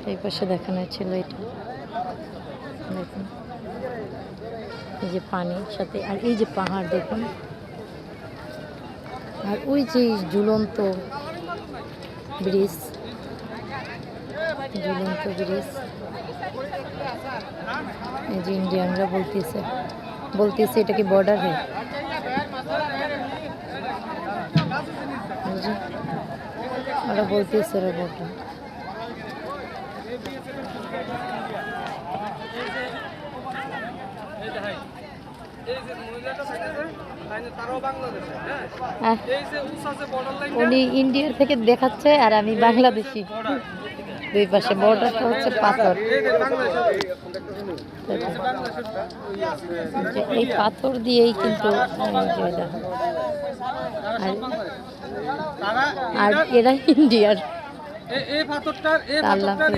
এই পাশে দেখানো হয়েছিল এটা দেখুন, এই যে পানির সাথে আর এই যে পাহাড় দেখুন, আর ওই যে ঝুলন্ত ব্রিজ, ঝুলন্ত ব্রিজ। এই যে ইন্ডিয়ানরা বলতেছে এটা কি বর্ডার है, ওরা বলতেছে ওরা বর্ডার। উনি ইন্ডিয়ার থেকে দেখাচ্ছে আর আমি বাংলাদেশি। দুই পাশে বর্ডারটা হচ্ছে পাথর, এই পাথর দিয়েই কিন্তু আর এরা ইন্ডিয়ার।